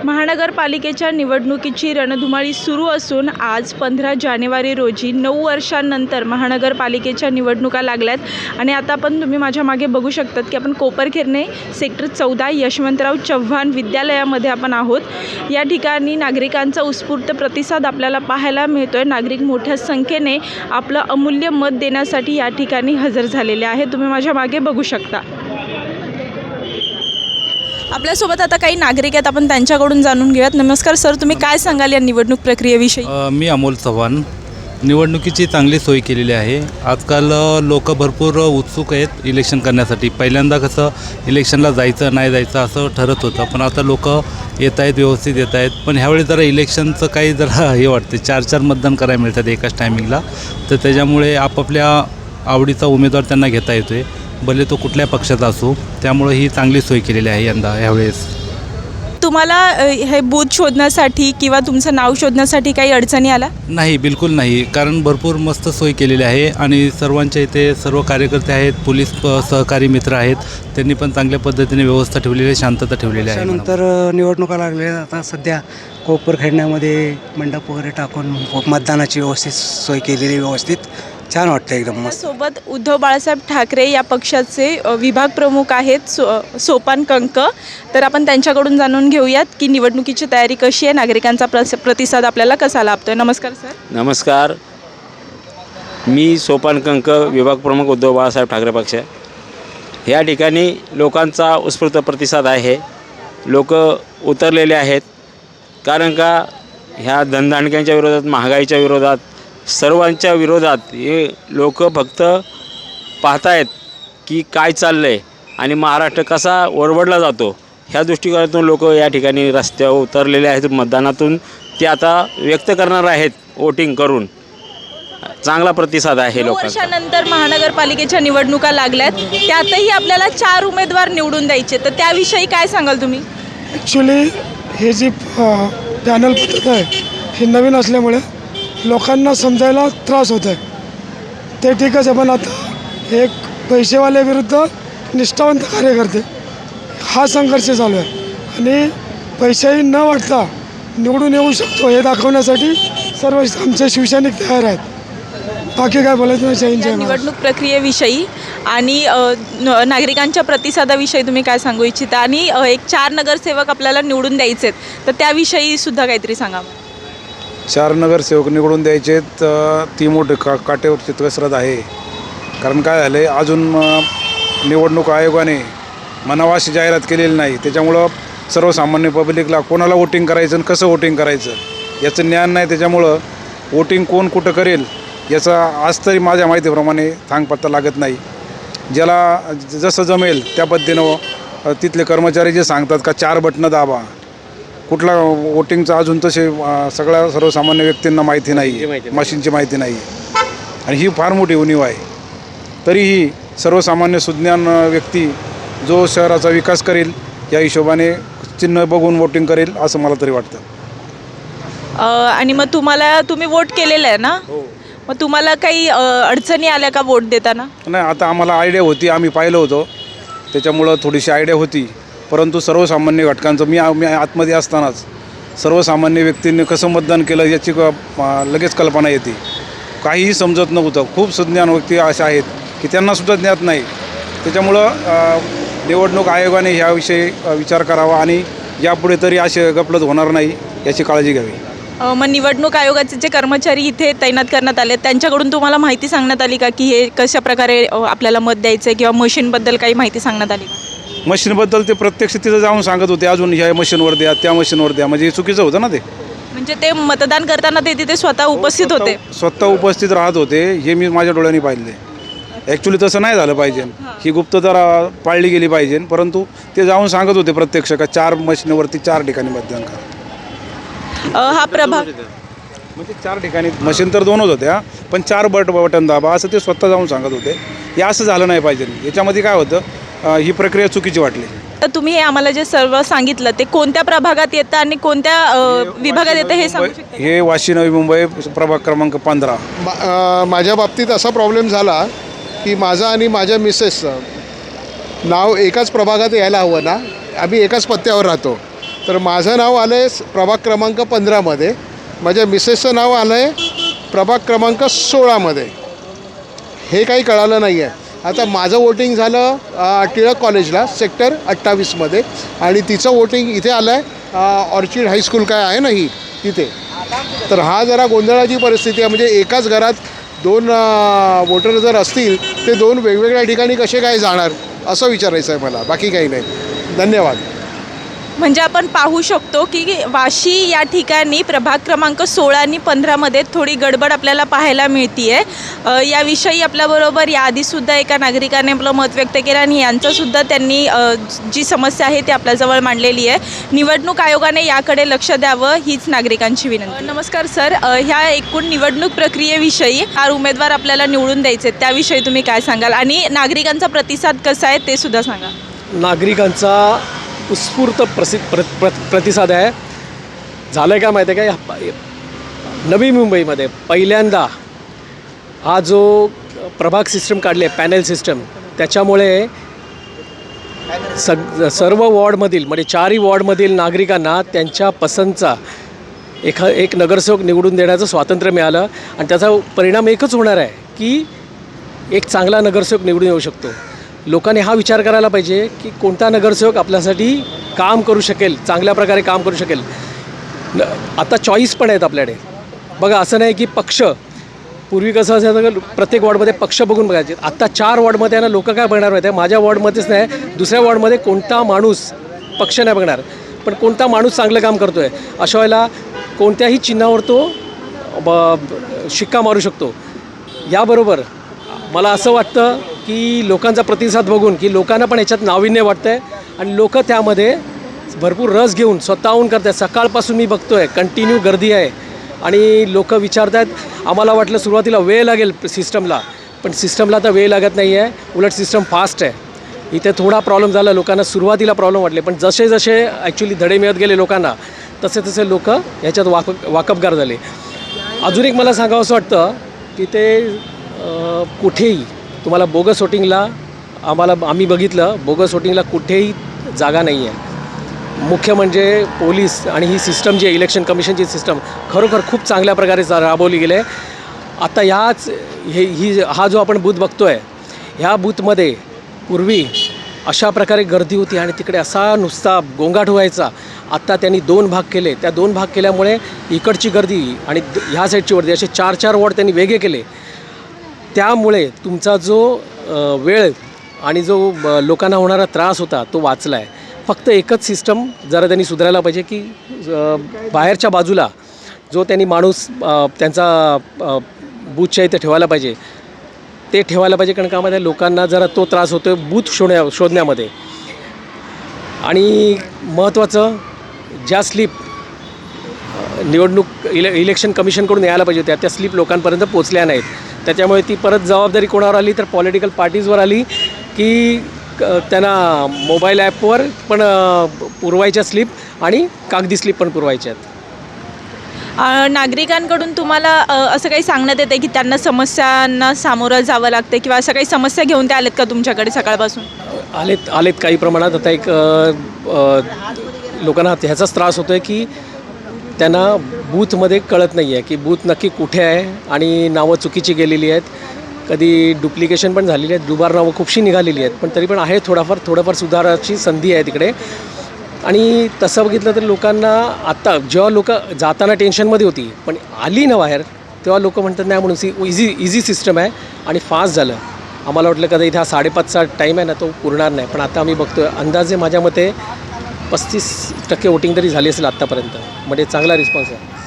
महानगरपालिकेच्या निवडणुकीची रणधुमाळी सुरू असून आज 15 जानेवारी रोजी 9 वर्षांनंतर महानगरपालिकेच्या निवडणुका लागल्यात आणि आता पण तुम्ही माझ्या मागे बघू शकतात की आपण कोपरखैरणे सेक्टर 14 यशवंतराव चव्हाण विद्यालयामध्ये आपण आहोत। या ठिकाणी नागरिकांचा उत्स्फूर्त प्रतिसाद आपल्याला पाहायला मिळतोय। नागरिक मोठ्या संख्येने आपलं अमूल्य मत देण्यासाठी या ठिकाणी हजर झालेले आहेत। तुम्ही माझ्या मागे बघू शकता। आपल्यासोबत आता काही नागरिक आहेत, आपण त्यांच्याकडून जाणून घेऊयात। नमस्कार सर, तुम्ही काय सांगाल या निवडणूक प्रक्रियेविषयी? मी अमोल चव्हाण। निवडणुकीची चांगली सोय केलेली आहे। आजकाल लोक भरपूर उत्सुक आहेत इलेक्शन करण्यासाठी। पहिल्यांदा कसं इलेक्शनला जायचं नाही जायचं असं ठरत होतं, पण आता लोक येत आहेत, व्यवस्थित येत आहेत। पण ह्यावेळी जरा इलेक्शनचं काही जरा हे वाटते, 4-4 मतदान करायला मिळतात एकाच टायमिंगला, तर त्याच्यामुळे आपापल्या आवडीचा उमेदवार त्यांना घेता येतो आहे, भले तो कुठल्या पक्षाचा असो। त्यामुळे ही चांगली सोय केलेली आहे यंदा ह्यावेळेस। तुम्हाला हे बूथ शोधण्यासाठी किंवा तुमचं नाव शोधण्यासाठी काही अडचणी आल्या? नाही, बिलकुल नाही, कारण भरपूर मस्त सोय केलेली आहे आणि सर्वांच्या इथे सर्व कार्यकर्ते आहेत, पोलीस सहकारी मित्र आहेत, त्यांनी पण चांगल्या पद्धतीने व्यवस्था ठेवलेली आहे, शांतता ठेवलेली आहे। त्यानंतर निवडणुका लागल्या, आता सध्या कोपरखैरण्यामध्ये मंडप वगैरे टाकून मतदानाची व्यवस्थित सोय केलेली, व्यवस्थित छान वाटतं, एकदम मस्त। सोबत उद्धव बाळासाहेब ठाकरे या पक्षाचे विभाग प्रमुख आहेत सोपान कंक, तर आपण त्यांच्याकडून जाणून घेऊयात की निवडणुकीची तयारी कशी आहे, नागरिकांचा प्रतिसाद आपल्याला कसा लाभतोय। नमस्कार सर। नमस्कार, मी सोपान कंक, विभाग प्रमुख उद्धव बाळासाहेब ठाकरे पक्ष। या ठिकाणी लोकांचा उत्स्फूर्त प्रतिसाद आहे, लोक उतरलेले आहेत, कारण का ह्या धनदांडक्यांच्या विरोधात, महागाईच्या विरोधात, सर्वांच्या विरोधात हे लोक फक्त पाहतायत की काय चाललं आहे आणि महाराष्ट्र कसा ओरबडला जातो, ह्या दृष्टिकोनातून लोक या ठिकाणी रस्त्यावर उतरलेले आहेत। मतदानातून ते आता व्यक्त करणार आहेत, वोटिंग करून। चांगला प्रतिसाद आहे लोकांचा। वर्षानंतर महानगरपालिकेच्या निवडणुका लागल्यात, त्यातही आपल्याला 4 उमेदवार निवडून द्यायचे, तर त्याविषयी काय सांगाल तुम्ही? ॲक्च्युली हे जी पॅनल पद्धत आहे हे नवीन असल्यामुळे लोकांना समजायला त्रास होत आहे, ते ठीकच आहे, पण आता एक पैसेवाले विरुद्ध निष्ठावंत कार्यकर्ते हा संघर्ष चालू आहे आणि पैसेही न वाटता निवडून येऊ शकतो हे दाखवण्यासाठी सर्व आमचे शिवसैनिक तयार आहेत। बाकी काय बोलायचं नाही। जय हिंद, जय महाराष्ट्र। निवडणूक प्रक्रियेविषयी आणि नागरिकांच्या प्रतिसादाविषयी तुम्ही काय सांगू इच्छिता? आणि एक 4 नगरसेवक आपल्याला निवडून द्यायचे, तर त्याविषयी सुद्धा काहीतरी सांगा। 4 नगरसेवक निवडून द्यायचे, ती मोठी काटेवरची कसरत आहे। कारण काय झालं आहे, अजून निवडणूक आयोगाने म्हणावा अशी जाहिरात केलेली नाही, त्याच्यामुळं सर्वसामान्य पब्लिकला कोणाला वोटिंग करायचं आणि कसं वोटिंग करायचं याचं ज्ञान नाही। त्याच्यामुळं वोटिंग कोण कुठं करेल याचा आज तरी माझ्या माहितीप्रमाणे थांगपत्ता लागत नाही। ज्याला जसं जमेल त्या पद्धतीनं तिथले कर्मचारी जे सांगतात का 4 बटणं दाबा, कुठला वोटिंगचा अजून तसे सगळ्या सर्वसामान्य व्यक्तींना माहिती नाही, मशीनची माहिती नाही, आणि ही फार मोठी उणीव आहे। तरीही सर्वसामान्य सुज्ञान व्यक्ती जो शहराचा विकास करेल या हिशोबाने चिन्ह बघून वोटिंग करेल असं मला तरी वाटतं। आणि मग तुम्ही वोट केलेलं आहे ना? मग तुम्हाला काही अडचणी आल्या का वोट देताना? नाही, आता आम्हाला आयडिया होती, आम्ही पाहिलं होतं, त्याच्यामुळं थोडीशी आयडिया होती, परंतु सर्वसामान्य घटकांचं मी आतमध्ये असतानाच सर्वसामान्य व्यक्तींनी कसं मतदान केलं याची लगेच कल्पना येते। काहीही समजत नव्हतं। खूप सुज्ञान व्यक्ती अशा आहेत की त्यांनासुद्धा ज्ञात नाही। त्याच्यामुळं निवडणूक आयोगाने ह्याविषयी विचार करावा आणि यापुढे तरी असे गफलत होणार नाही याची काळजी घ्यावी। मग निवडणूक आयोगाचे जे कर्मचारी इथे तैनात करण्यात आले, त्यांच्याकडून तुम्हाला माहिती सांगण्यात आली का की हे कशा प्रकारे आपल्याला मत द्यायचं आहे, किंवा मशीनबद्दल काही माहिती सांगण्यात आली? मशीनबद्दल ते प्रत्यक्ष तिथं जाऊन सांगत होते, अजून ह्या मशीनवर द्या, त्या मशीनवर द्या, म्हणजे चुकीचं होतं ना ते। म्हणजे ते मतदान करताना ते तिथे स्वतः उपस्थित होते? स्वतः उपस्थित राहत होते, हे मी माझ्या डोळ्यांनी पाहिले। ॲक्च्युली तसं नाही झालं पाहिजे, ही गुप्तता पाळली गेली पाहिजे, परंतु ते जाऊन सांगत होते प्रत्यक्ष का 4 मशीनवरती 4 ठिकाणी मतदान करा। हा प्रभाग म्हणजे 4 ठिकाणी मशीन तर 2च होत्या, पण 4 बटन दाबा असं ते स्वतः जाऊन सांगत होते। हे असं झालं नाही पाहिजे। याच्यामध्ये काय होतं, ही प्रक्रिया चुकीची वाटली। तर तुम्ही हे आम्हाला जे सर्व सांगितलं ते कोणत्या प्रभागात येतं आणि कोणत्या विभागात येतं हे सांगू शकता? हे वाशी नवी मुंबई प्रभाग क्रमांक 15। माझ्या बाबतीत असा प्रॉब्लेम झाला की माझं आणि माझ्या मिसेसचं नाव एकाच प्रभागात यायला हवं ना, आम्ही एकाच पत्त्यावर राहतो, तर माझं नाव आलं आहे प्रभाग क्रमांक 15मध्ये, माझ्या मिसेसचं नाव आलं आहे प्रभाग क्रमांक 16मध्ये. हे काही कळालं नाही आहे. आता माझं वोटिंग झालं टिळक कॉलेजला सेक्टर 28मध्ये, आणि तिचं वोटिंग इथे आलं आहे ऑर्चिड हायस्कूल काय आहे ना ही तिथे. तर हा जरा गोंधळाची परिस्थिती आहे. म्हणजे एकाच घरात 2 वोटर जर असतील ते 2 वेगवेगळ्या ठिकाणी कसे काय जाणार असं विचारायचं आहे मला, बाकी काही नाही. धन्यवाद. म्हणजे आपण पाहू शकतो की वाशी या ठिकाणी प्रभाग क्रमांक 16 आणि 15मध्ये थोडी गडबड आपल्याला पाहायला मिळते आहे. याविषयी आपल्याबरोबर याआधीसुद्धा एका नागरिकाने आपलं मत व्यक्त केलं आणि यांचंसुद्धा त्यांनी जी समस्या आहे ती आपल्याजवळ मांडलेली आहे. निवडणूक आयोगाने याकडे लक्ष द्यावं हीच नागरिकांची विनंती. नमस्कार सर, ह्या एकूण निवडणूक प्रक्रियेविषयी 4 उमेदवार आपल्याला निवडून द्यायचे, त्याविषयी तुम्ही काय सांगाल आणि नागरिकांचा प्रतिसाद कसा आहे ते सुद्धा सांगा. नागरिकांचा उत्स्फूर्त प्रतिसाद आहे. झालं आहे का माहिती आहे का, नवी मुंबईमध्ये पहिल्यांदा हा जो प्रभाग सिस्टम काढली आहे, पॅनल सिस्टम, त्याच्यामुळे सर्व वॉर्डमधील म्हणजे 4ही वॉर्डमधील नागरिकांना त्यांच्या पसंतचा एक नगरसेवक निवडून देण्याचं स्वातंत्र्य मिळालं. आणि त्याचा परिणाम एकच होणार आहे की एक चांगला नगरसेवक निवडून येऊ शकतो. लोकांनी हा विचार करायला पाहिजे की कोणता नगरसेवक आपल्यासाठी काम करू शकेल, चांगल्या प्रकारे काम करू शकेल. आता चॉईस पण आहेत आपल्याकडे. बघा, असं नाही की पक्ष, पूर्वी कसं असायचं प्रत्येक वॉर्डमध्ये पक्ष बघून बघायचे. आत्ता 4 वॉर्डमध्ये ना लोक काय बघणार माहिती आहे, माझ्या वॉर्डमध्येच नाही, दुसऱ्या वॉर्डमध्ये कोणता माणूस, पक्ष नाही बघणार पण कोणता माणूस चांगलं काम करतो आहे, अशा वेळेला कोणत्याही चिन्हावर तो शिक्का मारू शकतो. याबरोबर मला असं वाटतं की लोकांचा प्रतिसाद बघून की लोकांना पण याच्यात नाविन्य वाटतं आहे आणि लोक त्यामध्ये भरपूर रस घेऊन स्वतःहून करत आहेत. सकाळपासून मी बघतो आहे कंटिन्यू गर्दी आहे आणि लोक विचारत आहेत. आम्हाला वाटलं सुरुवातीला वेळ लागेल सिस्टमला, पण सिस्टमला तर वेळ लागत नाही आहे, उलट सिस्टम फास्ट आहे. इथे थोडा प्रॉब्लेम झाला, लोकांना सुरुवातीला प्रॉब्लेम वाटले, पण जसे जसे ॲक्च्युली धडे मिळत गेले लोकांना तसे तसे लोक याच्यात वाकबगार झाले. अजून एक मला सांगावं असं वाटतं की ते कुठेही तुम्हाला बोगस वोटिंगला आम्ही बघितलं, बोगस वोटिंगला कुठेही जागा नाही आहे. मुख्य म्हणजे पोलीस आणि ही सिस्टम जी आहे, इलेक्शन कमिशनची सिस्टम खरोखर खूप चांगल्या प्रकारे राबवली गेली आहे. आता हा जो आपण बूथ बघतो आहे, ह्या बूथमध्ये पूर्वी अशा प्रकारे गर्दी होती आणि तिकडे असा नुसता गोंगाट व्हायचा. आत्ता त्यांनी 2 भाग केले. त्या 2 भाग केल्यामुळे इकडची गर्दी आणि ह्या साईडची गर्दी असे 4 वॉर्ड त्यांनी वेगळे केले. त्यामुळे तुमचा जो वेळ आणि जो लोकांना होणारा त्रास होता तो वाचला आहे. फक्त एकच सिस्टम जरा त्यांनी सुधारायला पाहिजे की बाहेरच्या बाजूला जो त्यांनी माणूस त्यांचा बूथच्या इथे ठेवायला पाहिजे ते ठेवायला पाहिजे, कारण का मध्ये लोकांना जरा तो त्रास होतो बूथ शोधण्यामध्ये. आणि महत्त्वाचं, ज्या स्लिप निवडणूक इलेक्शन कमिशनकडून यायला पाहिजे होत्या त्या स्लिप लोकांपर्यंत पोचल्या नाहीत. त्याच्यामुळे ती परत जबाबदारी कोणावर आली तर पॉलिटिकल पार्टीजवर आली की त्यांना मोबाईल ॲपवर पण पुरवायच्या स्लिप आणि कागदी स्लिप पण पुरवायच्या आहेत. नागरिकांकडून तुम्हाला असं काही सांगण्यात येतं की त्यांना समस्यांना सामोरं जावं लागतं किंवा असं काही समस्या घेऊन ते आलेत का तुमच्याकडे सकाळपासून? आलेत काही प्रमाणात. आता एक लोकांना ह्याचाच त्रास होतो आहे की त्यांना बूथमध्ये कळत नाही आहे की बूथ नक्की कुठे आहे आणि नावं चुकीची गेलेली आहेत. कधी डुप्लिकेशन पण झालेली आहेत, दुबार नावं खूपशी निघालेली आहेत, पण तरी पण आहे थोडंफार सुधाराची संधी आहे तिकडे. आणि तसं बघितलं तर लोकांना आत्ता जेव्हा लोक जाताना टेन्शनमध्ये होती पण आली ना बाहेर तेव्हा लोक म्हणतात नाही म्हणून इझी सिस्टम आहे आणि फास्ट झालं. आम्हाला वाटलं कदा इथे हा 5:30चा टाईम आहे ना तो पुरणार नाही, पण आता आम्ही बघतो आहे अंदाजे माझ्या मते 35% वोटिंग तरी झाली असेल आत्तापर्यंत. म्हणजे चांगला रिस्पॉन्स आहे.